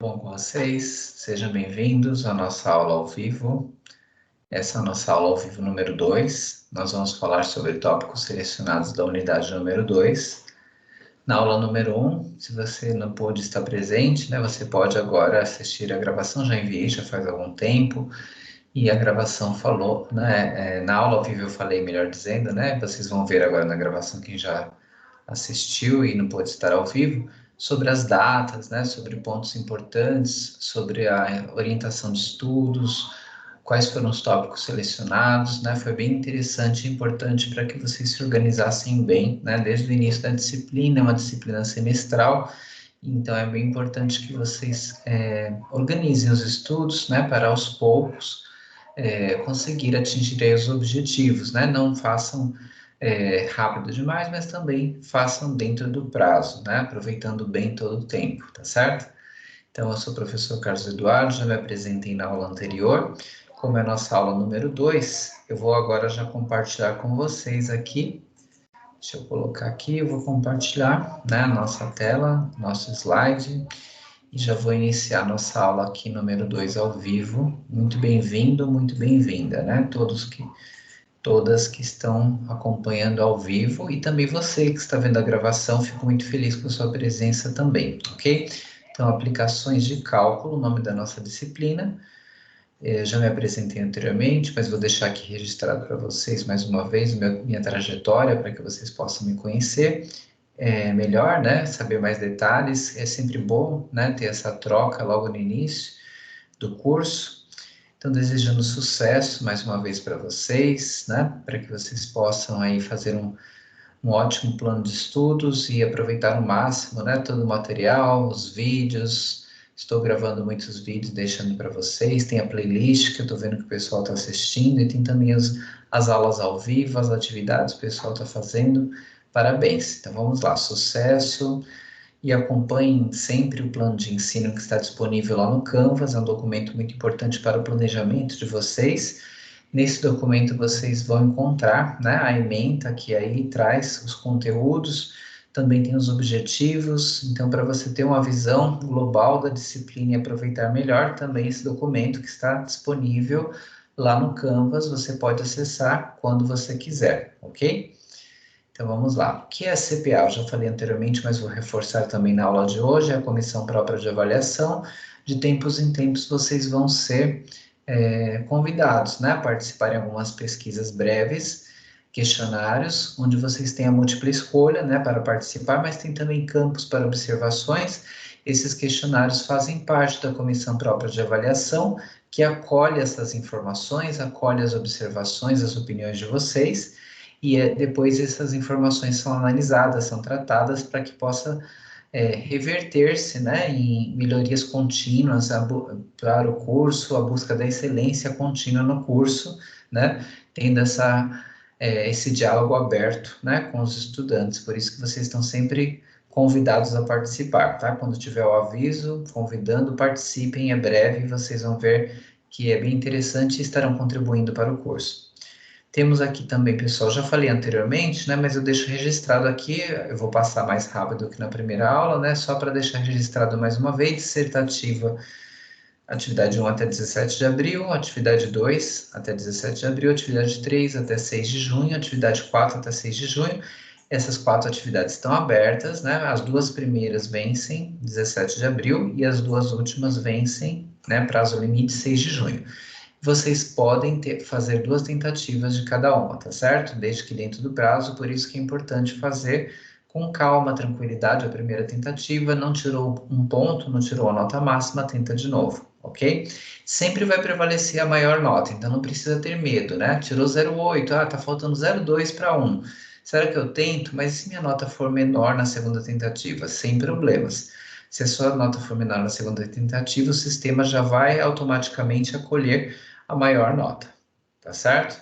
Bom com vocês, sejam bem-vindos à nossa aula ao vivo. Essa é a nossa aula ao vivo número 2. Nós vamos falar sobre tópicos selecionados da unidade número 2. Na aula número 1, se você não pôde estar presente, você pode agora assistir a gravação, já enviei, já faz algum tempo, e a gravação falou, na aula ao vivo eu falei, melhor dizendo, vocês vão ver agora na gravação quem já assistiu e não pôde estar ao vivo, sobre as datas, sobre pontos importantes, sobre a orientação de estudos, quais foram os tópicos selecionados, Foi bem interessante e importante para que vocês se organizassem bem, Desde o início da disciplina, é uma disciplina semestral, então é bem importante que vocês organizem os estudos, para aos poucos conseguir atingir aí os objetivos, Não façam rápido demais, mas também façam dentro do prazo, Aproveitando bem todo o tempo, tá certo? Então, eu sou o professor Carlos Eduardo, já me apresentei na aula anterior. Como é a nossa aula número 2, eu vou agora já compartilhar com vocês aqui. Deixa eu colocar aqui, eu vou compartilhar, a nossa tela, nosso slide, e já vou iniciar nossa aula aqui número 2 ao vivo. Muito bem-vindo, muito bem-vinda, todas que estão acompanhando ao vivo e também você que está vendo a gravação, fico muito feliz com a sua presença também, ok? Então, aplicações de cálculo, o nome da nossa disciplina. Eu já me apresentei anteriormente, mas vou deixar aqui registrado para vocês mais uma vez minha trajetória, para que vocês possam me conhecer melhor, saber mais detalhes. É sempre bom, ter essa troca logo no início do curso. Então, desejando sucesso mais uma vez para vocês, Para que vocês possam aí fazer um ótimo plano de estudos e aproveitar ao máximo, todo o material, os vídeos. Estou gravando muitos vídeos, deixando para vocês. Tem a playlist que eu estou vendo que o pessoal está assistindo e tem também as aulas ao vivo, as atividades que o pessoal está fazendo. Parabéns. Então, vamos lá. Sucesso. E acompanhem sempre o plano de ensino que está disponível lá no Canvas, é um documento muito importante para o planejamento de vocês. Nesse documento vocês vão encontrar, a ementa que aí traz os conteúdos, também tem os objetivos, então para você ter uma visão global da disciplina e aproveitar melhor, também esse documento que está disponível lá no Canvas, você pode acessar quando você quiser, ok? Então vamos lá. O que é a CPA? Eu já falei anteriormente, mas vou reforçar também na aula de hoje, é a Comissão Própria de Avaliação. De tempos em tempos vocês vão ser convidados, a participar em algumas pesquisas breves, questionários, onde vocês têm a múltipla escolha, para participar, mas tem também campos para observações. Esses questionários fazem parte da Comissão Própria de Avaliação, que acolhe essas informações, acolhe as observações, as opiniões de vocês, e depois essas informações são analisadas, são tratadas para que possa reverter-se, em melhorias contínuas para o curso, a busca da excelência contínua no curso, tendo esse diálogo aberto, com os estudantes. Por isso que vocês estão sempre convidados a participar, tá? Quando tiver o aviso, convidando, participem, é breve, vocês vão ver que é bem interessante e estarão contribuindo para o curso. Temos aqui também, pessoal, já falei anteriormente, mas eu deixo registrado aqui, eu vou passar mais rápido que na primeira aula, só para deixar registrado mais uma vez, dissertativa, atividade 1 até 17 de abril, atividade 2 até 17 de abril, atividade 3 até 6 de junho, atividade 4 até 6 de junho. Essas 4 atividades estão abertas, as 2 primeiras vencem 17 de abril e as 2 últimas vencem, prazo limite 6 de junho. Vocês podem fazer 2 tentativas de cada uma, tá certo? Desde que dentro do prazo, por isso que é importante fazer com calma, tranquilidade a primeira tentativa, não tirou um ponto, não tirou a nota máxima, tenta de novo, ok? Sempre vai prevalecer a maior nota, então não precisa ter medo, Tirou 0,8, tá faltando 0,2 para 1. Será que eu tento? Mas se minha nota for menor na segunda tentativa? Sem problemas. Se a sua nota for menor na segunda tentativa, o sistema já vai automaticamente acolher a maior nota, tá certo?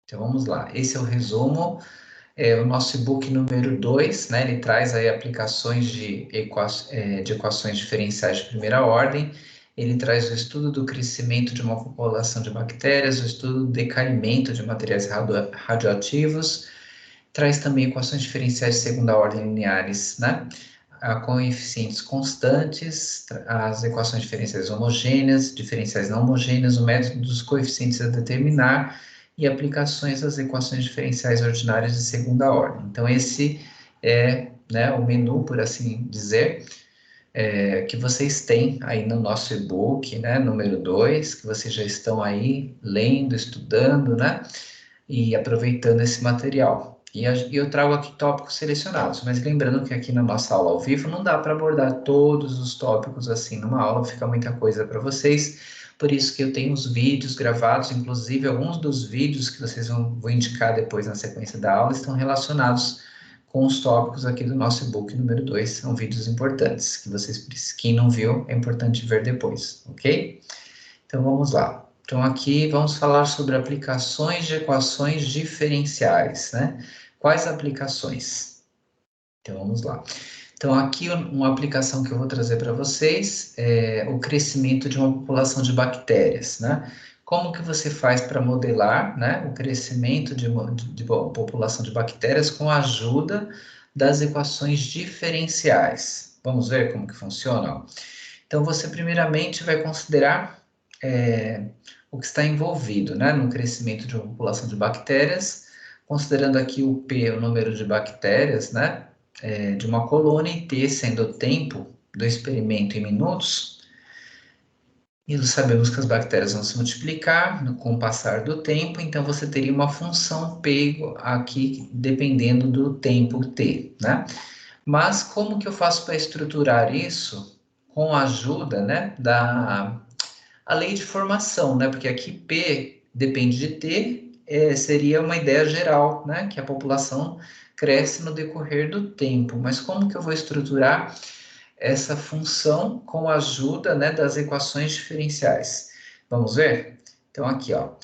Então vamos lá, esse é o resumo, o nosso e-book número 2, ele traz aí aplicações de equações diferenciais de primeira ordem, ele traz o estudo do crescimento de uma população de bactérias, o estudo do decaimento de materiais radioativos, traz também equações diferenciais de segunda ordem lineares, a coeficientes constantes, as equações diferenciais homogêneas, diferenciais não homogêneas, o método dos coeficientes a determinar e aplicações das equações diferenciais ordinárias de segunda ordem. Então, esse é, né, o menu, por assim dizer, que vocês têm aí no nosso e-book, né, número 2, que vocês já estão aí lendo, estudando, né, e aproveitando esse material. E eu trago aqui tópicos selecionados, mas lembrando que aqui na nossa aula ao vivo não dá para abordar todos os tópicos assim numa aula, fica muita coisa para vocês, por isso que eu tenho os vídeos gravados, inclusive alguns dos vídeos que vocês vou indicar depois na sequência da aula estão relacionados com os tópicos aqui do nosso e-book número 2, são vídeos importantes, que vocês, quem não viu, é importante ver depois, ok? Então vamos lá. Então aqui vamos falar sobre aplicações de equações diferenciais, né? Quais aplicações? Então vamos lá. Então aqui uma aplicação que eu vou trazer para vocês é o crescimento de uma população de bactérias, né? Como que você faz para modelar, né, o crescimento de população de bactérias com a ajuda das equações diferenciais? Vamos ver como que funciona? Então você primeiramente vai considerar o que está envolvido, né, no crescimento de uma população de bactérias, considerando aqui o P, o número de bactérias, né, de uma colônia, e T sendo o tempo do experimento em minutos. E nós sabemos que as bactérias vão se multiplicar com o passar do tempo, então você teria uma função P aqui dependendo do tempo T, né? Mas como que eu faço para estruturar isso com a ajuda, né, a lei de formação, né? Porque aqui P depende de T, seria uma ideia geral, né? Que a população cresce no decorrer do tempo. Mas como que eu vou estruturar essa função com a ajuda, né, das equações diferenciais? Vamos ver? Então aqui, ó,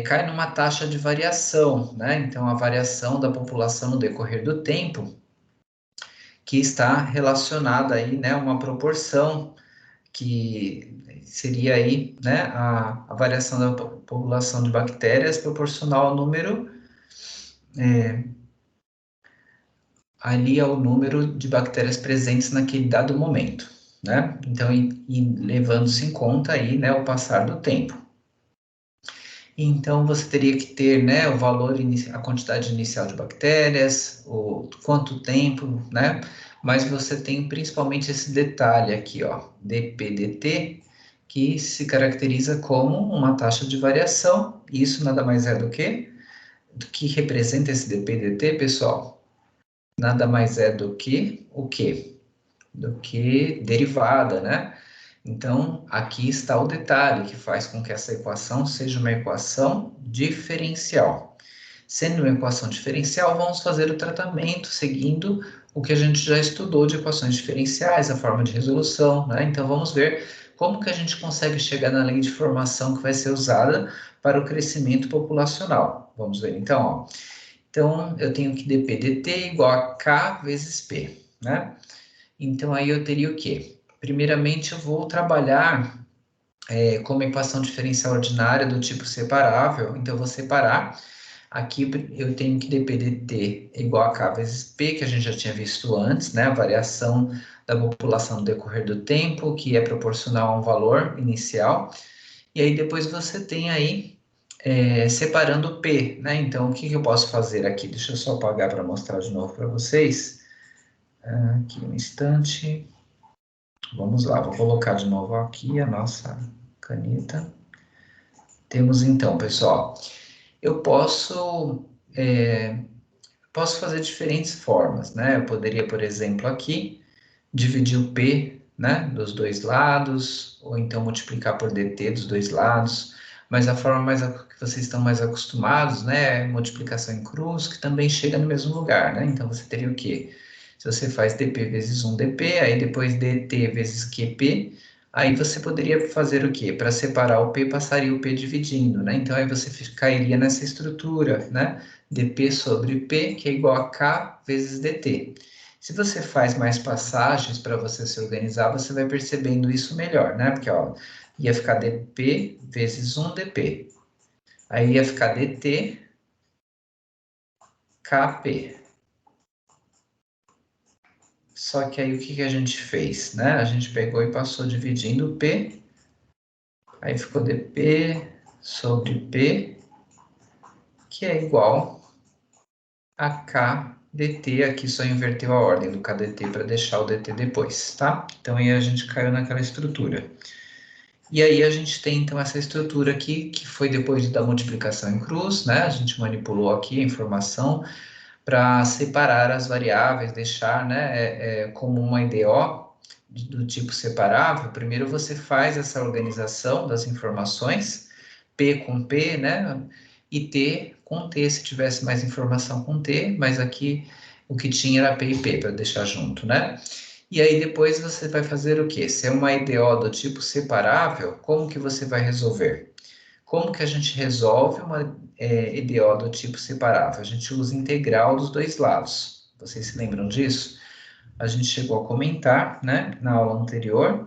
cai numa taxa de variação, né? Então a variação da população no decorrer do tempo, que está relacionada aí, né, uma proporção que seria aí, né, a variação da população de bactérias proporcional ao número, ali ao número de bactérias presentes naquele dado momento, né? Então, levando-se em conta aí, né, o passar do tempo. Então, você teria que ter, né, o valor, a quantidade inicial de bactérias, o quanto tempo, né? Mas você tem principalmente esse detalhe aqui, ó, dPdt, que se caracteriza como uma taxa de variação. Isso nada mais é do que representa esse dPdt, pessoal? Nada mais é do que o quê? Do que derivada, né? Então, aqui está o detalhe que faz com que essa equação seja uma equação diferencial. Sendo uma equação diferencial, vamos fazer o tratamento seguindo o que a gente já estudou de equações diferenciais, a forma de resolução, né? Então, vamos ver como que a gente consegue chegar na lei de formação que vai ser usada para o crescimento populacional. Vamos ver, então, ó. Então, eu tenho que dPdt igual a K vezes P, né? Então, aí eu teria o quê? Primeiramente, eu vou trabalhar com uma equação diferencial ordinária do tipo separável. Então, eu vou separar. Aqui eu tenho que dPdt igual a K vezes P, que a gente já tinha visto antes, né? A variação da população no decorrer do tempo, que é proporcional a um valor inicial. E aí, depois você tem aí, separando P, né? Então, o que eu posso fazer aqui? Deixa eu só apagar para mostrar de novo para vocês. Aqui um instante. Vamos lá, vou colocar de novo aqui a nossa caneta. Temos então, pessoal, eu posso fazer diferentes formas, né? Eu poderia, por exemplo, aqui, dividir o P, né, dos dois lados, ou então multiplicar por dt dos dois lados, mas a forma que vocês estão mais acostumados, né, é multiplicação em cruz, que também chega no mesmo lugar, né? Então, você teria o quê? Se você faz dp vezes 1 dp, aí depois dt vezes qp, aí você poderia fazer o quê? Para separar o p, passaria o p dividindo, né? Então, aí você cairia nessa estrutura, né? dp sobre p, que é igual a k vezes dt. Se você faz mais passagens para você se organizar, você vai percebendo isso melhor, né? Porque, ó, ia ficar dp vezes 1 dp. Aí ia ficar dt kp. só que aí o que a gente fez, né? A gente pegou e passou dividindo P, aí ficou dP sobre P, que é igual a K dt, aqui só inverteu a ordem do KDT para deixar o dt depois, tá? Então aí a gente caiu naquela estrutura. E aí a gente tem então essa estrutura aqui, que foi depois da multiplicação em cruz, né? A gente manipulou aqui a informação para separar as variáveis, deixar, né, como uma IDO do tipo separável. Primeiro você faz essa organização das informações, P com P, né, e T com T, se tivesse mais informação com T, mas aqui o que tinha era P e P, para deixar junto, né? E aí depois você vai fazer o quê? Se é uma IDO do tipo separável, como que você vai resolver? Como que a gente resolve uma EDO do tipo separável? A gente usa integral dos dois lados. Vocês se lembram disso? A gente chegou a comentar, né, na aula anterior.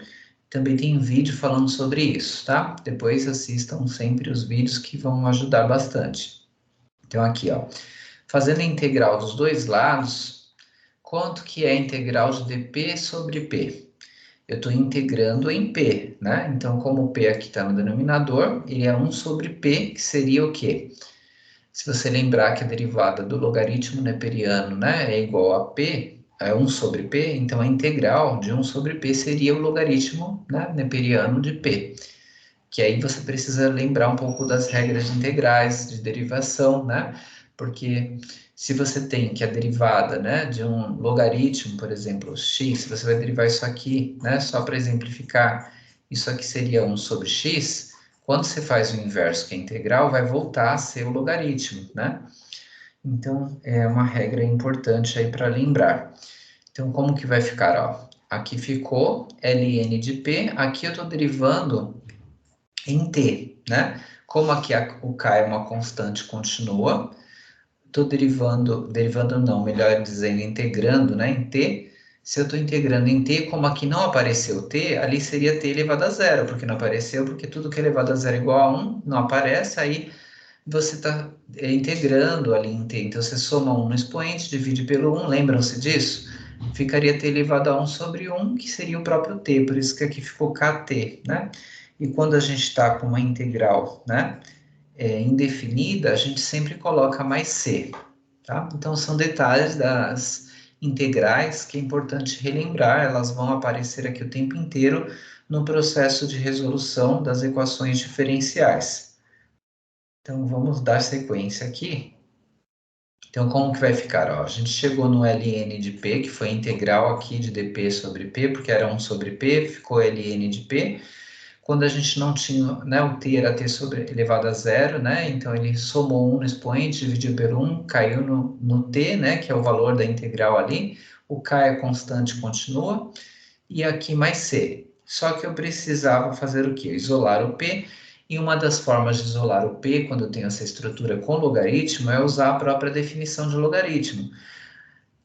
Também tem vídeo falando sobre isso, tá? Depois assistam sempre os vídeos que vão ajudar bastante. Então aqui, ó, fazendo a integral dos dois lados, quanto que é a integral de dp sobre p? Eu estou integrando em P, né? Então, como o P aqui está no denominador, ele é 1 sobre P, que seria o quê? Se você lembrar que a derivada do logaritmo neperiano, né, é igual a P, é 1 sobre P, então a integral de 1 sobre P seria o logaritmo, né, neperiano de P. Que aí você precisa lembrar um pouco das regras de integrais, de derivação, né? Porque se você tem que a derivada, né, de um logaritmo, por exemplo, x, você vai derivar isso aqui, né, só para exemplificar, isso aqui seria 1 sobre x, quando você faz o inverso, que é integral, vai voltar a ser o logaritmo, né? Então, é uma regra importante aí para lembrar. Então, como que vai ficar, ó? Aqui ficou ln de p, aqui eu estou derivando em t, né? Como aqui o k é uma constante contínua, estou derivando não, melhor dizendo, integrando, né, em t. Se eu estou integrando em t, como aqui não apareceu t, ali seria t elevado a zero, porque não apareceu, porque tudo que é elevado a zero é igual a 1, não aparece, aí você está integrando ali em t. Então, você soma 1 no expoente, divide pelo 1, lembram-se disso? Ficaria t elevado a 1 sobre 1, que seria o próprio t, por isso que aqui ficou kt, né? E quando a gente está com uma integral, né, indefinida, a gente sempre coloca mais c, tá? Então, são detalhes das integrais que é importante relembrar, elas vão aparecer aqui o tempo inteiro no processo de resolução das equações diferenciais. Então, vamos dar sequência aqui. Então, como que vai ficar? Ó, a gente chegou no ln de p, que foi a integral aqui de dp sobre p, porque era 1 sobre p, ficou ln de p. Quando a gente não tinha, né, o t era t sobre elevado a zero, né, então ele somou 1 no expoente, dividiu por 1, caiu no t, né, que é o valor da integral ali, o k é constante, continua, e aqui mais c. Só que eu precisava fazer o quê? Isolar o p, e uma das formas de isolar o p, quando eu tenho essa estrutura com logaritmo, é usar a própria definição de logaritmo.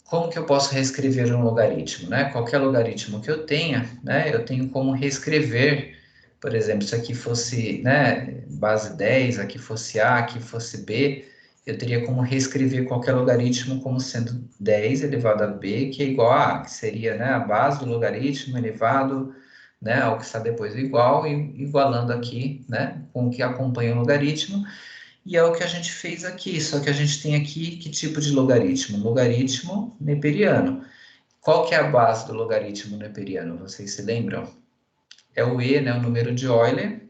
Como que eu posso reescrever um logaritmo, né? Qualquer logaritmo que eu tenha, né, eu tenho como reescrever, por exemplo, se aqui fosse, né, base 10, aqui fosse A, aqui fosse B, eu teria como reescrever qualquer logaritmo como sendo 10 elevado a B, que é igual a A, que seria, né, a base do logaritmo elevado, né, ao que está depois do igual, e igualando aqui, né, com o que acompanha o logaritmo, e é o que a gente fez aqui, só que a gente tem aqui que tipo de logaritmo? Logaritmo neperiano. Qual que é a base do logaritmo neperiano? Vocês se lembram? É o e, né, o número de Euler.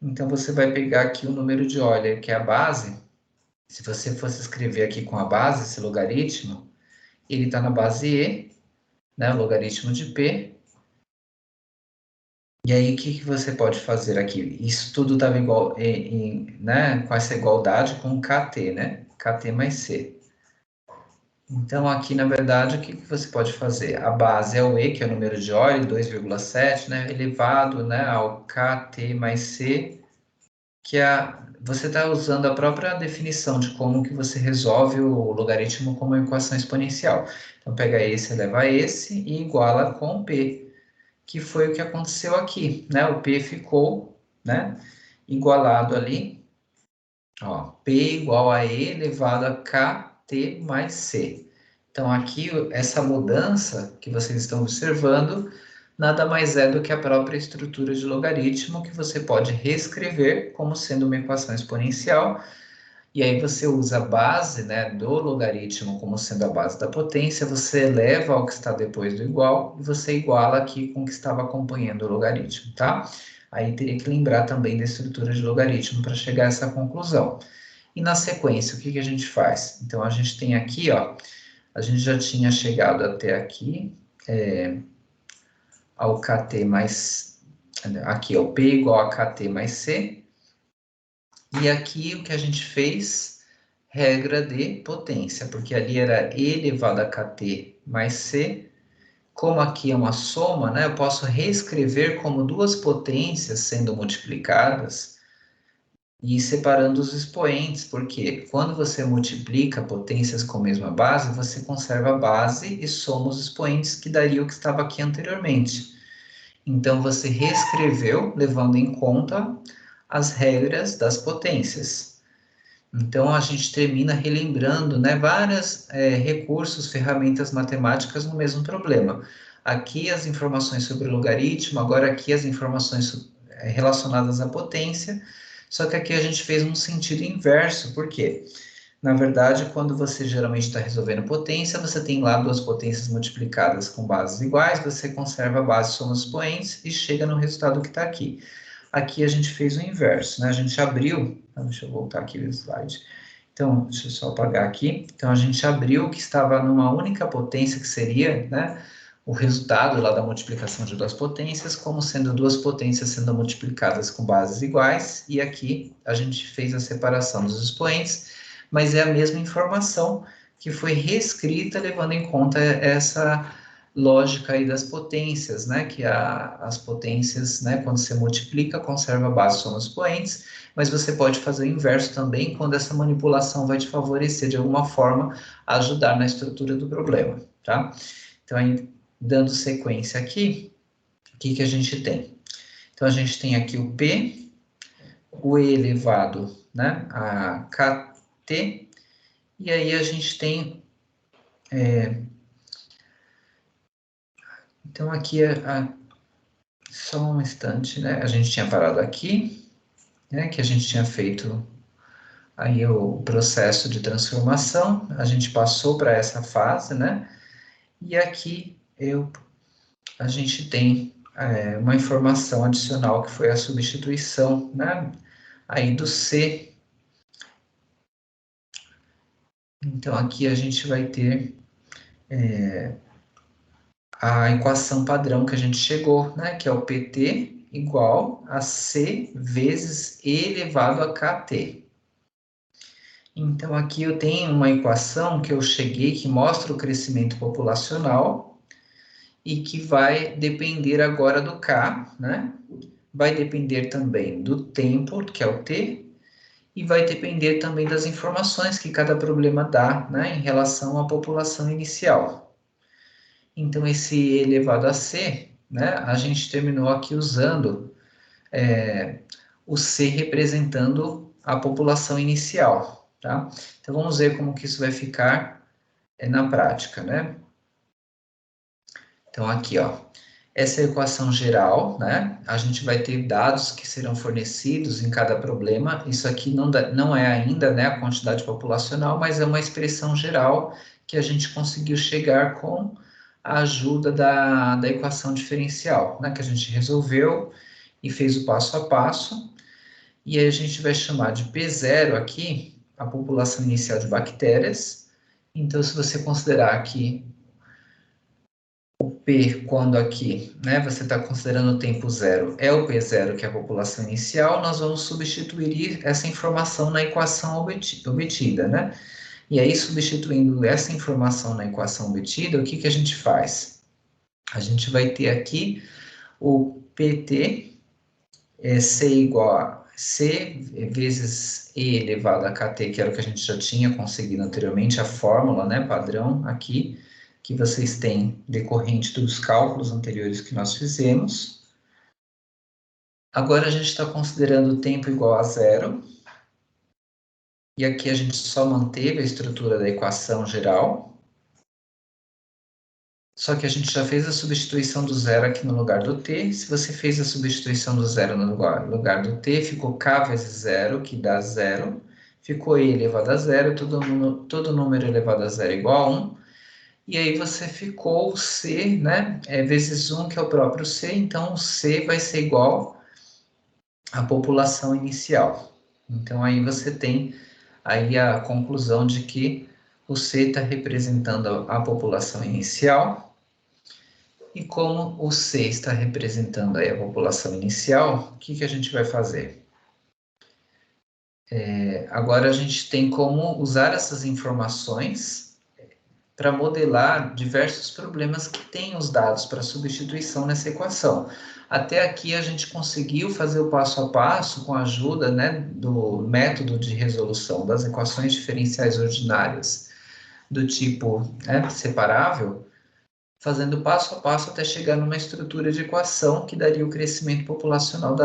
Então, você vai pegar aqui o número de Euler, que é a base. Se você fosse escrever aqui com a base, esse logaritmo, ele está na base e, né, o logaritmo de p. E aí, o que você pode fazer aqui? Isso tudo estava igual, né, com essa igualdade com kt, né? Kt mais c. Então, aqui, na verdade, o que você pode fazer? A base é o E, que é o número de Euler, 2,7, né, elevado, né, ao kt mais c, que é você está usando a própria definição de como que você resolve o logaritmo como uma equação exponencial. Então, pega esse, eleva a esse e iguala com p, que foi o que aconteceu aqui, né? O p ficou, né, igualado ali, ó, p igual a e elevado a kt mais c. Então, aqui, essa mudança que vocês estão observando, nada mais é do que a própria estrutura de logaritmo, que você pode reescrever como sendo uma equação exponencial, e aí você usa a base, né, do logaritmo como sendo a base da potência, você eleva ao que está depois do igual, e você iguala aqui com o que estava acompanhando o logaritmo, tá? Aí teria que lembrar também da estrutura de logaritmo para chegar a essa conclusão. E na sequência, o que que a gente faz? Então, a gente tem aqui, ó, a gente já tinha chegado até aqui, ao kt mais, aqui é o P igual a kt mais C, e aqui o que a gente fez, regra de potência, porque ali era E elevado a kt mais C, como aqui é uma soma, né, eu posso reescrever como duas potências sendo multiplicadas, e ir separando os expoentes, porque quando você multiplica potências com a mesma base, você conserva a base e soma os expoentes, que daria o que estava aqui anteriormente. Então, você reescreveu levando em conta as regras das potências. Então, a gente termina relembrando, né, vários recursos, ferramentas matemáticas no mesmo problema. Aqui as informações sobre o logaritmo, agora aqui as informações relacionadas à potência, só que aqui a gente fez um sentido inverso, por quê? Na verdade, quando você geralmente está resolvendo potência, você tem lá duas potências multiplicadas com bases iguais, você conserva a base, soma os expoentes e chega no resultado que está aqui. Aqui a gente fez o inverso, né? A gente abriu, deixa eu voltar aqui o slide. Então, deixa eu só apagar aqui. Então, a gente abriu o que estava numa única potência, que seria, né, o resultado lá da multiplicação de duas potências, como sendo duas potências sendo multiplicadas com bases iguais, e aqui a gente fez a separação dos expoentes, mas é a mesma informação que foi reescrita levando em conta essa lógica aí das potências, né? Que as potências, né? Quando você multiplica, conserva a base, soma os expoentes, mas você pode fazer o inverso também quando essa manipulação vai te favorecer de alguma forma a ajudar na estrutura do problema, tá? Então, aí, dando sequência aqui, o que que a gente tem? Então, a gente tem aqui o P, o E elevado, né? A KT, e aí a gente tem então, aqui, só um instante, né? A gente tinha parado aqui, né? Que a gente tinha feito aí o processo de transformação, a gente passou para essa fase, né? E aqui a gente tem uma informação adicional que foi a substituição, né? Aí do C. Então, aqui a gente vai ter a equação padrão que a gente chegou, né? Que é o PT igual a C vezes E elevado a KT. Então, aqui eu tenho uma equação que eu cheguei que mostra o crescimento populacional e que vai depender agora do K, né? Vai depender também do tempo, que é o T, e vai depender também das informações que cada problema dá, né, em relação à população inicial. Então, esse E elevado a C, né, a gente terminou aqui usando o C representando a população inicial, tá? Então, vamos ver como que isso vai ficar na prática, né? Então, aqui, ó, essa é a equação geral, né? A gente vai ter dados que serão fornecidos em cada problema. Isso aqui não é ainda, né, a quantidade populacional, mas é uma expressão geral que a gente conseguiu chegar com a ajuda da equação diferencial, né? Que a gente resolveu e fez o passo a passo. E aí a gente vai chamar de P0 aqui, a população inicial de bactérias. Então, se você considerar que P, quando aqui, né, você está considerando o tempo zero, é o P0, que é a população inicial, nós vamos substituir essa informação na equação obtida, né? E aí, substituindo essa informação na equação obtida, o que que a gente faz? A gente vai ter aqui o PT, C igual a C vezes E elevado a KT, que era o que a gente já tinha conseguido anteriormente, a fórmula, né, padrão aqui, que vocês têm decorrente dos cálculos anteriores que nós fizemos. Agora a gente está considerando o tempo igual a zero, e aqui a gente só manteve a estrutura da equação geral, Só que a gente já fez a substituição do zero aqui no lugar do t. Se você fez a substituição do zero no lugar do t, ficou k vezes zero, que dá zero. Ficou e elevado a zero, todo número elevado a zero é igual a 1. E aí você ficou o c, né? Vezes 1, que é o próprio c. Então, o c vai ser igual à população inicial. Então, aí você tem aí a conclusão de que o c está representando a população inicial. E como o C está representando aí a população inicial, o que a gente vai fazer? Agora a gente tem como usar essas informações para modelar diversos problemas que têm os dados para substituição nessa equação. Até aqui a gente conseguiu fazer o passo a passo com a ajuda, né, do método de resolução das equações diferenciais ordinárias do tipo, né, separável, fazendo passo a passo até chegar numa estrutura de equação que daria o crescimento populacional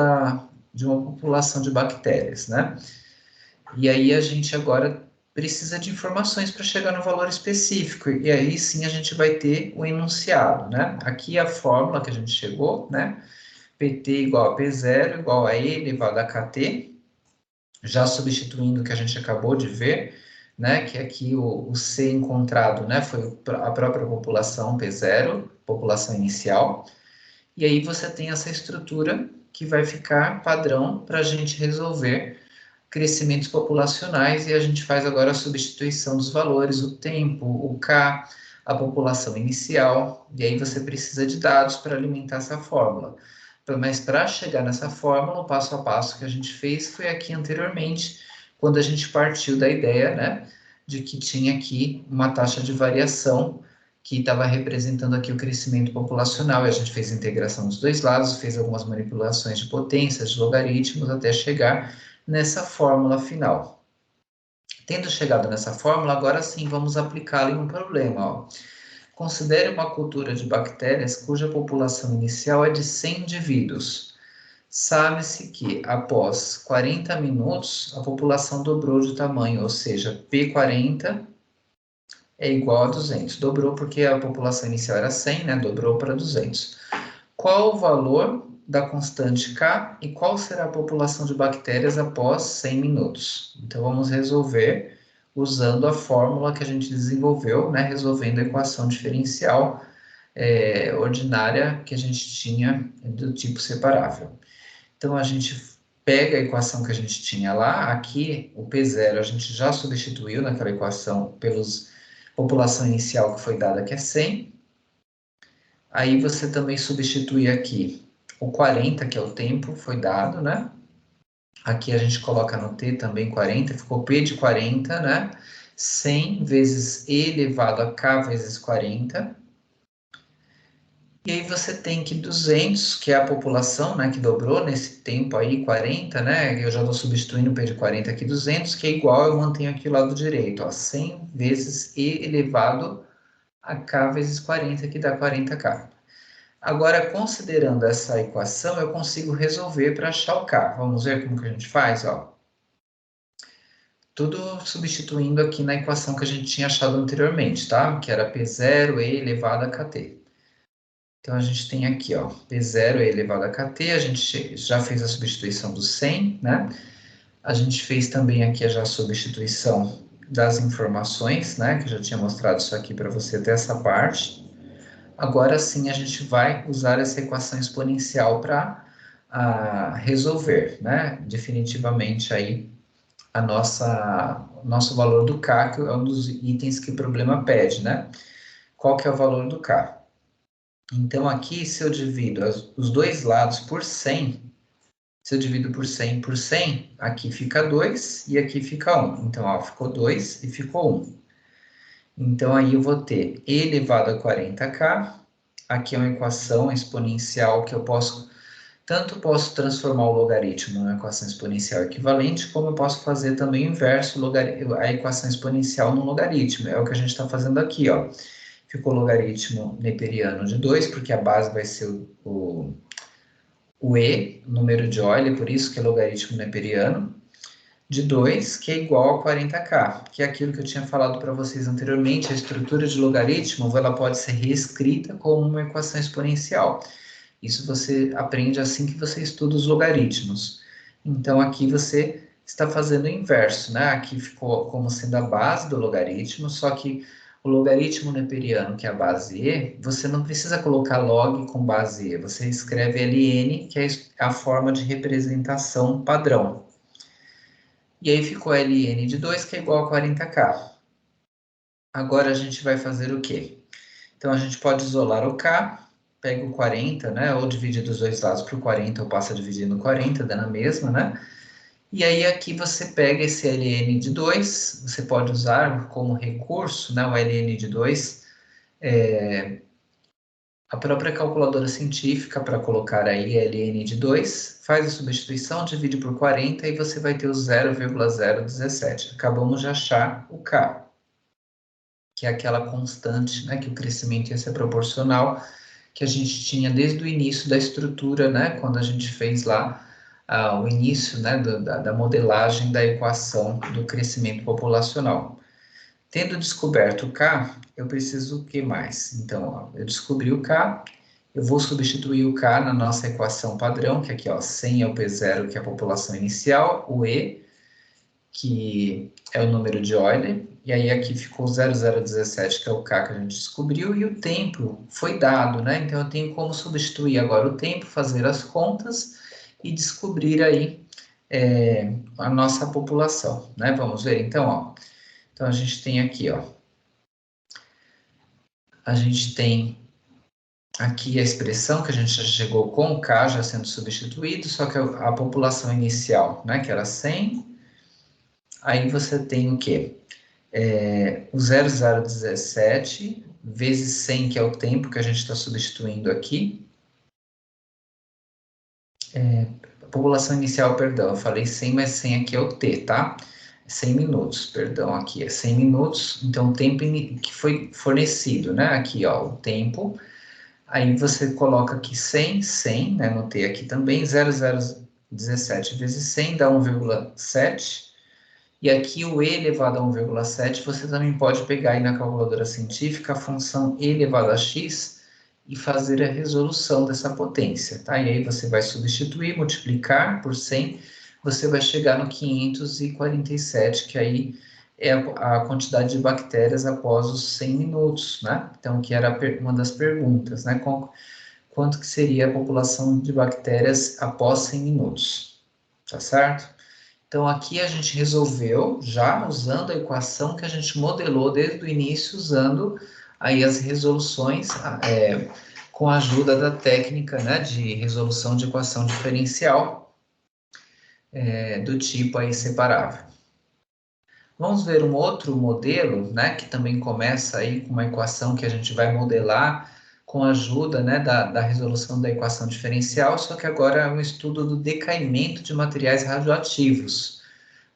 de uma população de bactérias, né? E aí a gente agora precisa de informações para chegar no valor específico, e aí sim a gente vai ter o enunciado, né? Aqui a fórmula que a gente chegou, né? PT igual a P0 igual a E elevado a KT, já substituindo o que a gente acabou de ver, né, que aqui o C encontrado, né, foi a própria população P0, população inicial, e aí você tem essa estrutura que vai ficar padrão para a gente resolver crescimentos populacionais, e a gente faz agora a substituição dos valores, o tempo, o K, a população inicial, e aí você precisa de dados para alimentar essa fórmula. Mas para chegar nessa fórmula, o passo a passo que a gente fez foi aqui anteriormente, quando a gente partiu da ideia, né, de que tinha aqui uma taxa de variação que estava representando aqui o crescimento populacional, e a gente fez a integração dos dois lados, fez algumas manipulações de potências, de logaritmos, até chegar nessa fórmula final. Tendo chegado nessa fórmula, agora sim vamos aplicá-la em um problema. Ó. Considere uma cultura de bactérias cuja população inicial é de 100 indivíduos. Sabe-se que, após 40 minutos, a população dobrou de tamanho, ou seja, P40 é igual a 200. Dobrou porque a população inicial era 100, né? Dobrou para 200. Qual o valor da constante K e qual será a população de bactérias após 100 minutos? Então, vamos resolver usando a fórmula que a gente desenvolveu, né? Resolvendo a equação diferencial ordinária que a gente tinha do tipo separável. Então, a gente pega a equação que a gente tinha lá, aqui o P0 a gente já substituiu naquela equação pelos população inicial que foi dada, que é 100. Aí você também substitui aqui o 40, que é o tempo, foi dado, né? Aqui a gente coloca no T também 40, ficou P de 40, né? 100 vezes E elevado a K vezes 40. E aí você tem que 200, que é a população, né, que dobrou nesse tempo aí, 40, né? Eu já estou substituindo o P de 40 aqui, 200, que é igual, eu mantenho aqui o lado direito, ó, 100 vezes E elevado a K vezes 40, que dá 40K. Agora, considerando essa equação, eu consigo resolver para achar o K. Vamos ver como que a gente faz, ó. Tudo substituindo aqui na equação que a gente tinha achado anteriormente, tá? Que era P0 E elevado a KT. Então, a gente tem aqui, ó, P0 E elevado a KT, a gente já fez a substituição do 100, né? A gente fez também aqui já a substituição das informações, né? Que eu já tinha mostrado isso aqui para você até essa parte. Agora sim, a gente vai usar essa equação exponencial para resolver, né? Definitivamente aí nosso valor do K, que é um dos itens que o problema pede, né? Qual que é o valor do K? Então, aqui, se eu divido os dois lados por 100, se eu divido por 100, aqui fica 2 e aqui fica 1. Então, ó, ficou 2 e ficou 1. Então, aí eu vou ter E elevado a 40K. Aqui é uma equação exponencial que eu tanto posso transformar o logaritmo numa equação exponencial equivalente, como eu posso fazer também o inverso, a equação exponencial no logaritmo. É o que a gente está fazendo aqui, ó. Ficou logaritmo neperiano de 2, porque a base vai ser o E, o número de Euler, por isso que é logaritmo neperiano. de 2, que é igual a 40k, que é aquilo que eu tinha falado para vocês anteriormente, a estrutura de logaritmo, ela pode ser reescrita como uma equação exponencial. Isso você aprende assim que você estuda os logaritmos. Então, aqui você está fazendo o inverso, né? Aqui ficou como sendo a base do logaritmo, só que o logaritmo neperiano, que é a base e, você não precisa colocar log com base e, você escreve ln, que é a forma de representação padrão. E aí ficou ln de 2, que é igual a 40k. Agora a gente vai fazer o quê? Então a gente pode isolar o k, pega o 40, né? Ou divide dos dois lados por 40, ou passa dividindo 40, dando a mesma, né? E aí aqui você pega esse ln de 2, você pode usar como recurso, né? O ln de 2, a própria calculadora científica para colocar aí ln de 2, faz a substituição, divide por 40 e você vai ter o 0,017. Acabamos de achar o k, que é aquela constante, né? Que o crescimento ia ser proporcional, que a gente tinha desde o início da estrutura, né? Quando a gente fez lá o início, né? Da modelagem da equação do crescimento populacional. Tendo descoberto o K, eu preciso o que mais? Então, ó, eu descobri o K, eu vou substituir o K na nossa equação padrão, que aqui, ó, 100 é o P0, que é a população inicial, o E, que é o número de Euler, e aí aqui ficou 0017, que é o K que a gente descobriu, e o tempo foi dado, né? Então, eu tenho como substituir agora o tempo, fazer as contas e descobrir aí a nossa população, né? Vamos ver, então, ó. Então, a gente tem aqui, ó. A gente tem aqui a expressão que a gente já chegou com o K já sendo substituído, só que a população inicial, né? Que era 100. Aí você tem o quê? O 0017 vezes 100, que é o tempo que a gente está substituindo aqui. A população inicial, perdão, eu falei 100, mas 100 aqui é o T, tá? 100 minutos, perdão, aqui é 100 minutos, então o tempo que foi fornecido, né? Aqui, ó, o tempo. Aí você coloca aqui 100, 100, né? Anotei aqui também, 0017 vezes 100 dá 1,7. E aqui o e elevado a 1,7, você também pode pegar aí na calculadora científica a função e elevado a x e fazer a resolução dessa potência, tá? E aí você vai substituir, multiplicar por 100, você vai chegar no 547, que aí é a quantidade de bactérias após os 100 minutos, né? Então, que era uma das perguntas, né? Quanto que seria a população de bactérias após 100 minutos, tá certo? Então, aqui a gente resolveu, já usando a equação que a gente modelou desde o início, usando aí as resoluções com a ajuda da técnica, né, de resolução de equação diferencial do tipo aí separável. Vamos ver um outro modelo, né, que também começa aí com uma equação que a gente vai modelar com a ajuda, né, da resolução da equação diferencial, só que agora é um estudo do decaimento de materiais radioativos.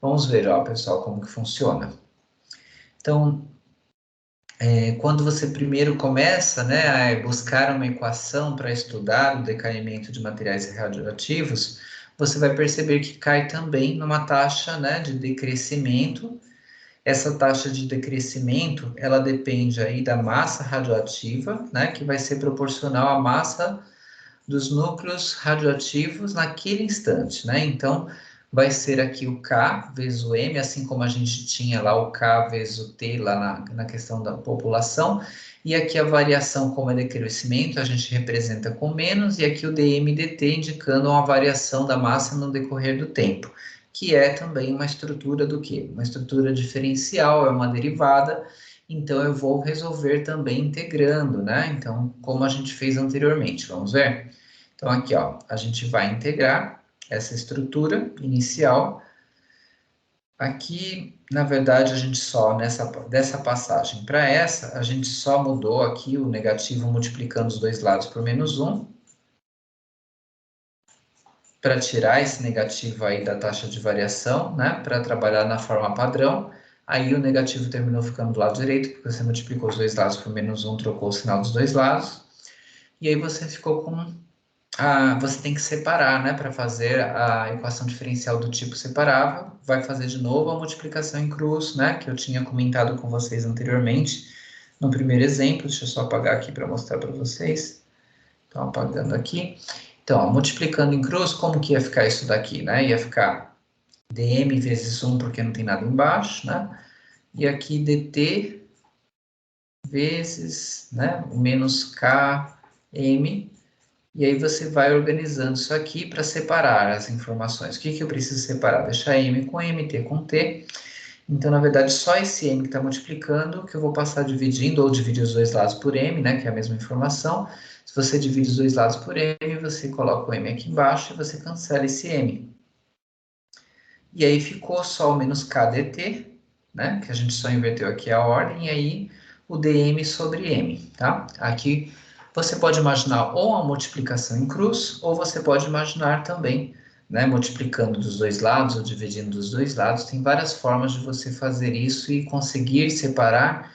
Vamos ver, ó, pessoal, como que funciona. Então, quando você primeiro começa, né, a buscar uma equação para estudar o decaimento de materiais radioativos, você vai perceber que cai também numa taxa, né, de decrescimento. Essa taxa de decrescimento, ela depende aí da massa radioativa, né, que vai ser proporcional à massa dos núcleos radioativos naquele instante, né? Então, vai ser aqui o K vezes o M, assim como a gente tinha lá o K vezes o T lá na questão da população, e aqui a variação, como é decrescimento, a gente representa com menos, e aqui o dm dt indicando uma variação da massa no decorrer do tempo, que é também uma estrutura do quê? Uma estrutura diferencial, é uma derivada, então eu vou resolver também integrando, né? Então, como a gente fez anteriormente, vamos ver? Então, aqui, ó, a gente vai integrar essa estrutura inicial. Aqui, na verdade, a gente só, dessa passagem para essa, a gente só mudou aqui o negativo multiplicando os dois lados por menos 1, para tirar esse negativo aí da taxa de variação, né, para trabalhar na forma padrão. Aí o negativo terminou ficando do lado direito, porque você multiplicou os dois lados por menos 1, trocou o sinal dos dois lados. E aí você ficou com você tem que separar, né? Para fazer a equação diferencial do tipo separável, vai fazer de novo a multiplicação em cruz, né? Que eu tinha comentado com vocês anteriormente no primeiro exemplo. Deixa eu só apagar aqui para mostrar para vocês. Então, apagando aqui. Então, ó, multiplicando em cruz, como que ia ficar isso daqui, né? Ia ficar dm vezes 1, porque não tem nada embaixo, né? E aqui dt vezes, né? O menos km. E aí você vai organizando isso aqui para separar as informações. O que que eu preciso separar? Deixar m com m, t com t. Então, na verdade, só esse m que está multiplicando, que eu vou passar dividindo, ou dividir os dois lados por m, né, que é a mesma informação. Se você divide os dois lados por m, você coloca o m aqui embaixo e você cancela esse m. E aí ficou só o menos k dt, né, que a gente só inverteu aqui a ordem, e aí o dm sobre m, tá? Aqui você pode imaginar ou a multiplicação em cruz, ou você pode imaginar também, né, multiplicando dos dois lados ou dividindo dos dois lados. Tem várias formas de você fazer isso e conseguir separar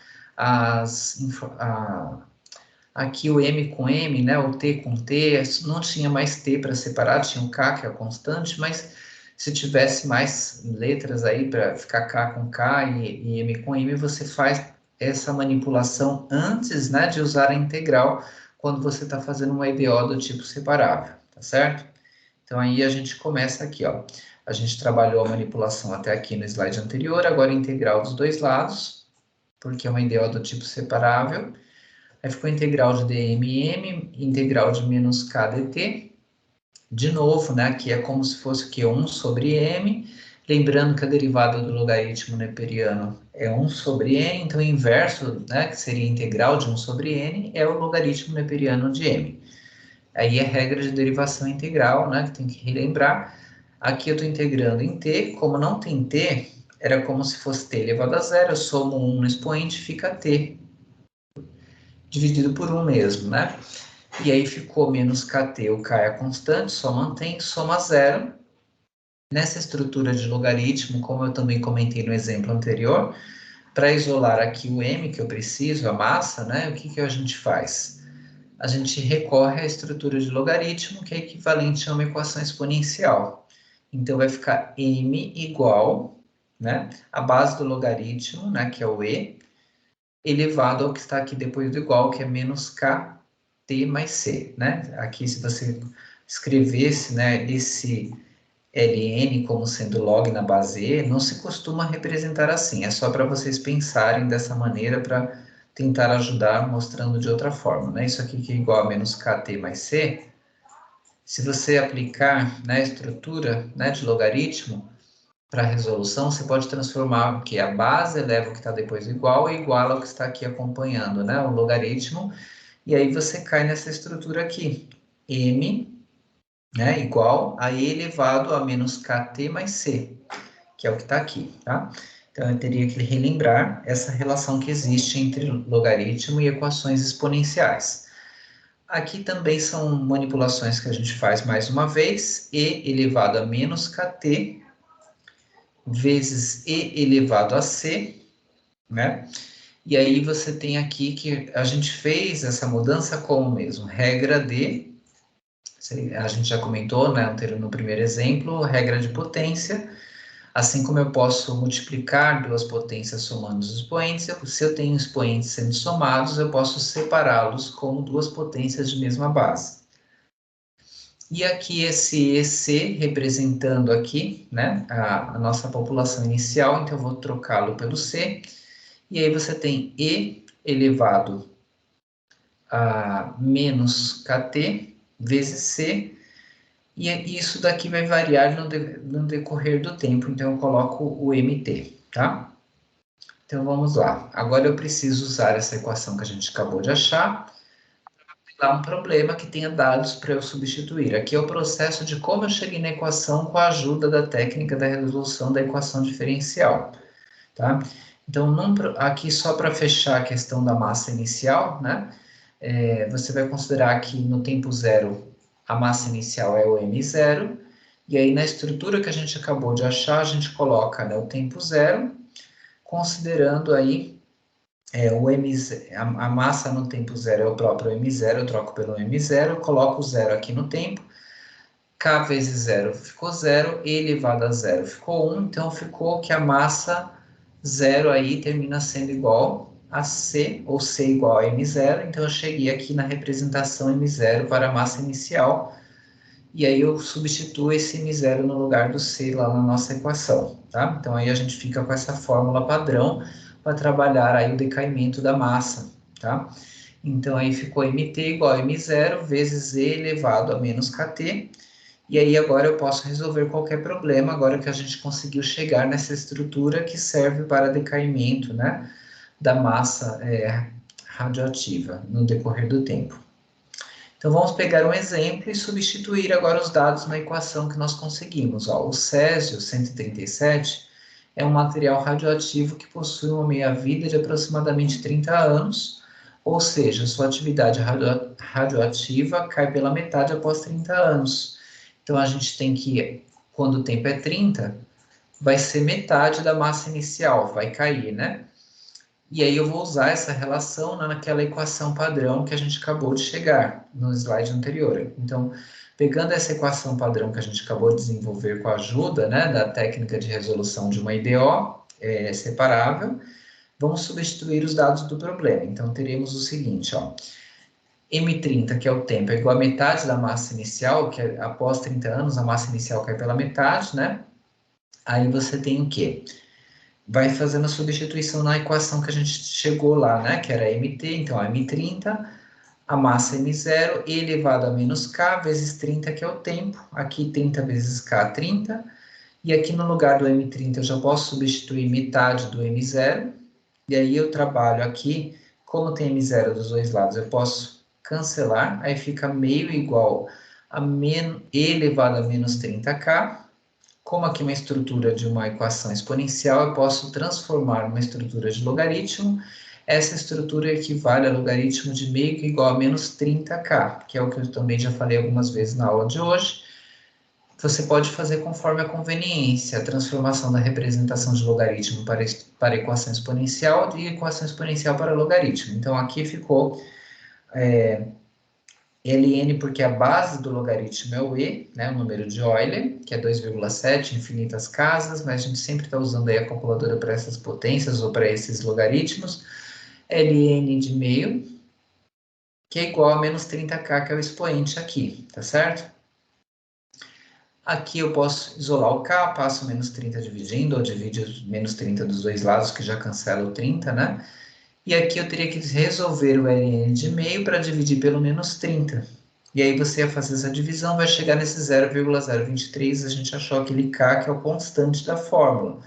aqui o m com m, né, o t com t. Não tinha mais t para separar, tinha o k, que é a constante, mas se tivesse mais letras aí para ficar k com k e m com m, você faz essa manipulação antes, né, de usar a integral, quando você está fazendo uma EDO do tipo separável, tá certo? Então aí a gente começa aqui, ó. A gente trabalhou a manipulação até aqui no slide anterior, agora a integral dos dois lados, porque é uma EDO do tipo separável. Aí ficou integral de dm, integral de menos k dt. De novo, né, aqui é como se fosse que 1 sobre m. Lembrando que a derivada do logaritmo neperiano é 1 sobre n, então o inverso, né, que seria integral de 1 sobre n, é o logaritmo neperiano de m. Aí é regra de derivação integral, né, que tem que relembrar. Aqui eu estou integrando em t, como não tem t, era como se fosse t elevado a zero, eu somo 1 no expoente, fica t dividido por 1 mesmo, né? E aí ficou menos kt, o k é a constante, só mantém, soma zero. Nessa estrutura de logaritmo, como eu também comentei no exemplo anterior, para isolar aqui o m que eu preciso, a massa, né? O que que a gente faz? A gente recorre à estrutura de logaritmo, que é equivalente a uma equação exponencial. Então, vai ficar m igual, né? A base do logaritmo, né? Que é o e, elevado ao que está aqui depois do igual, que é menos kt mais c, né? Aqui, se você escrevesse, né, esse ln como sendo log na base e, não se costuma representar assim. É só para vocês pensarem dessa maneira para tentar ajudar mostrando de outra forma, né? Isso aqui que é igual a menos kt mais c, se você aplicar na estrutura, né, de logaritmo, para a resolução, você pode transformar que a base eleva o que está depois do igual e iguala o que está aqui acompanhando, né? O logaritmo. E aí você cai nessa estrutura aqui. M, né, igual a e elevado a menos kt mais c, que é o que está aqui, tá? Então, eu teria que relembrar essa relação que existe entre logaritmo e equações exponenciais. Aqui também são manipulações que a gente faz mais uma vez. E elevado a menos kt vezes e elevado a c, né? E aí você tem aqui que a gente fez essa mudança como mesmo? Regra de, a gente já comentou, né, no primeiro exemplo, regra de potência. Assim como eu posso multiplicar duas potências somando os expoentes, se eu tenho expoentes sendo somados, eu posso separá-los como duas potências de mesma base. E aqui esse EC representando aqui, né, a nossa população inicial, então eu vou trocá-lo pelo C. E aí você tem E elevado a menos KT vezes C. E isso daqui vai variar no decorrer do tempo, então eu coloco o MT, tá? Então vamos lá. Agora eu preciso usar essa equação que a gente acabou de achar para um problema que tenha dados para eu substituir. Aqui é o processo de como eu cheguei na equação com a ajuda da técnica da resolução da equação diferencial, tá? Então, aqui só para fechar a questão da massa inicial, né? Você vai considerar que no tempo zero a massa inicial é o m0, e aí na estrutura que a gente acabou de achar, a gente coloca, né, o tempo zero, considerando aí a massa no tempo zero é o próprio m0, eu troco pelo m0, coloco o zero aqui no tempo, k vezes zero ficou zero, e elevado a zero ficou 1, então ficou que a massa zero aí termina sendo igual a C, ou C igual a m0, então eu cheguei aqui na representação m0 para a massa inicial, e aí eu substituo esse m0 no lugar do C lá na nossa equação, tá? Então aí a gente fica com essa fórmula padrão para trabalhar aí o decaimento da massa, tá? Então aí ficou mt igual a m0 vezes e elevado a menos kt, e aí agora eu posso resolver qualquer problema, agora que a gente conseguiu chegar nessa estrutura que serve para decaimento, né, da massa radioativa no decorrer do tempo. Então vamos pegar um exemplo e substituir agora os dados na equação que nós conseguimos. Ó, o césio 137 é um material radioativo que possui uma meia-vida de aproximadamente 30 anos, ou seja, sua atividade radioativa cai pela metade após 30 anos. Então a gente tem que, quando o tempo é 30, vai ser metade da massa inicial, vai cair, né? E aí eu vou usar essa relação naquela equação padrão que a gente acabou de chegar no slide anterior. Então, pegando essa equação padrão que a gente acabou de desenvolver com a ajuda, né, da técnica de resolução de uma IDO separável, vamos substituir os dados do problema. Então, teremos o seguinte, ó, M30, que é o tempo, é igual a metade da massa inicial, que após 30 anos a massa inicial cai pela metade, né? Aí você tem o quê? Vai fazendo a substituição na equação que a gente chegou lá, né? Que era mt, então m30, a massa m0 elevado a menos k vezes 30, que é o tempo. Aqui 30 vezes k, 30. E aqui no lugar do m30 eu já posso substituir metade do m0. E aí eu trabalho aqui, como tem m0 dos dois lados, eu posso cancelar. Aí fica meio igual a e elevado a menos 30k. Como aqui é uma estrutura de uma equação exponencial, eu posso transformar uma estrutura de logaritmo. Essa estrutura equivale a logaritmo de meio que igual a menos 30k, que é o que eu também já falei algumas vezes na aula de hoje. Você pode fazer conforme a conveniência, a transformação da representação de logaritmo para equação exponencial e equação exponencial para logaritmo. Então, aqui ficou ln porque a base do logaritmo é o e, né, o número de Euler, que é 2,7 infinitas casas, mas a gente sempre está usando aí a calculadora para essas potências ou para esses logaritmos. ln de meio, que é igual a menos 30k, que é o expoente aqui, tá certo? Aqui eu posso isolar o k, passo menos 30 dividindo, ou divide menos 30 dos dois lados, que já cancela o 30, né? E aqui eu teria que resolver o ln de meio para dividir pelo menos 30. E aí você ia fazer essa divisão, vai chegar nesse 0,023, a gente achou aquele k que é o constante da fórmula.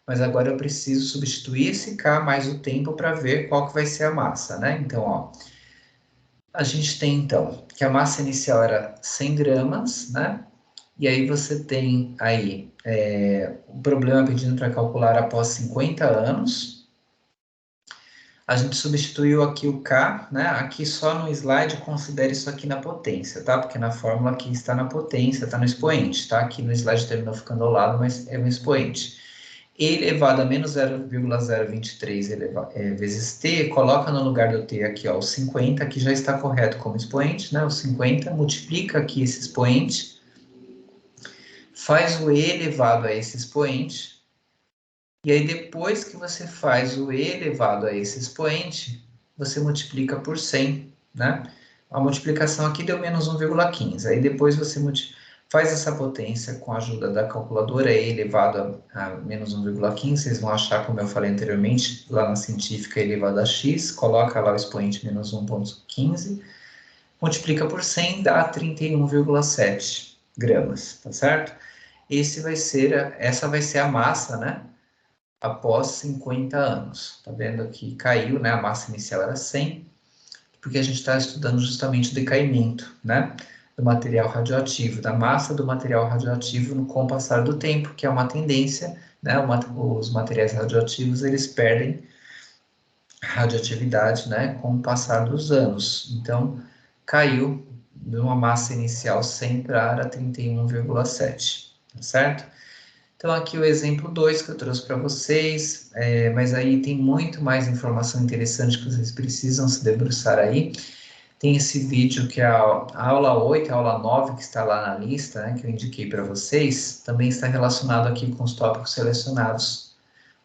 Mas agora eu preciso substituir esse k mais o tempo para ver qual que vai ser a massa, né? Então, ó, a gente tem então que a massa inicial era 100 gramas, né? E aí você tem aí o problema pedindo para calcular após 50 anos. A gente substituiu aqui o K, né? Aqui só no slide considere isso aqui na potência, tá? Porque na fórmula aqui está na potência, está no expoente, tá? Aqui no slide terminou ficando ao lado, mas é um expoente. E elevado a menos 0,023 vezes t, coloca no lugar do t aqui, ó, o 50, que já está correto como expoente, né? O 50, multiplica aqui esse expoente, faz o e elevado a esse expoente, e aí depois que você faz o e elevado a esse expoente, você multiplica por 100, né? A multiplicação aqui deu menos 1,15. Aí depois você faz essa potência com a ajuda da calculadora, e elevado a menos 1,15. Vocês vão achar, como eu falei anteriormente, lá na científica, elevado a x, coloca lá o expoente menos 1,15, multiplica por 100, dá 31,7 gramas, tá certo? Essa vai ser a massa, né? Após 50 anos. Tá vendo aqui? Caiu, né? A massa inicial era 100, porque a gente está estudando justamente o decaimento, né? Do material radioativo, da massa do material radioativo com o passar do tempo, que é uma tendência, né? Os materiais radioativos, eles perdem radioatividade, né? Com o passar dos anos. Então, caiu de uma massa inicial 100 para 31,7, tá certo? Então, aqui o exemplo 2 que eu trouxe para vocês, mas aí tem muito mais informação interessante que vocês precisam se debruçar aí. Tem esse vídeo que é a aula 8, a aula 9, que está lá na lista, né, que eu indiquei para vocês, também está relacionado aqui com os tópicos selecionados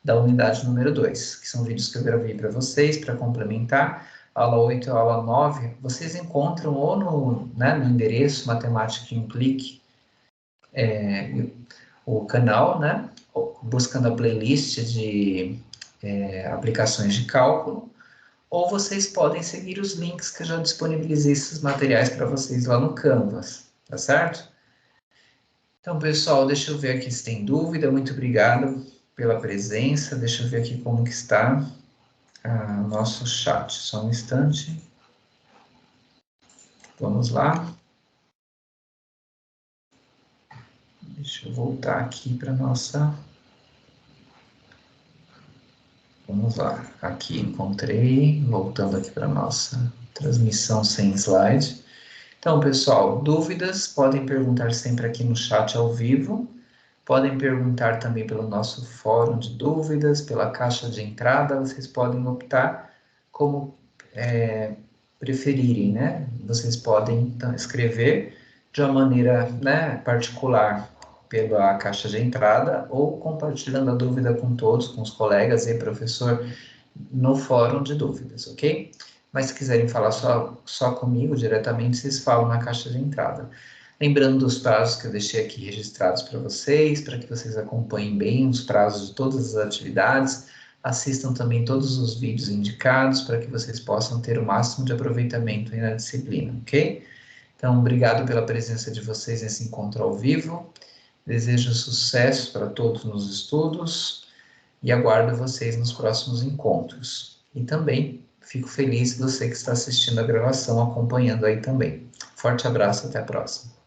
da unidade número 2, que são vídeos que eu gravei para vocês, para complementar. A aula 8 e a aula 9, vocês encontram ou no endereço Matemática Implique, o canal, né, buscando a playlist de aplicações de cálculo, ou vocês podem seguir os links que eu já disponibilizei esses materiais para vocês lá no Canvas, tá certo? Então, pessoal, deixa eu ver aqui se tem dúvida. Muito obrigado pela presença. Deixa eu ver aqui como que está nosso chat. Só um instante. Vamos lá. Deixa eu voltar aqui para nossa... Vamos lá. Aqui encontrei. Voltando aqui para nossa transmissão sem slide. Então, pessoal, dúvidas podem perguntar sempre aqui no chat ao vivo. Podem perguntar também pelo nosso fórum de dúvidas, pela caixa de entrada. Vocês podem optar como preferirem, né? Vocês podem então, escrever de uma maneira, né, particular pela caixa de entrada ou compartilhando a dúvida com todos, com os colegas e professor no fórum de dúvidas, ok? Mas se quiserem falar só comigo diretamente, vocês falam na caixa de entrada. Lembrando dos prazos que eu deixei aqui registrados para vocês, para que vocês acompanhem bem os prazos de todas as atividades, assistam também todos os vídeos indicados, para que vocês possam ter o máximo de aproveitamento aí na disciplina, ok? Então, obrigado pela presença de vocês nesse encontro ao vivo, desejo sucesso para todos nos estudos, e aguardo vocês nos próximos encontros. E também fico feliz você que está assistindo a gravação, acompanhando aí também. Forte abraço, até a próxima.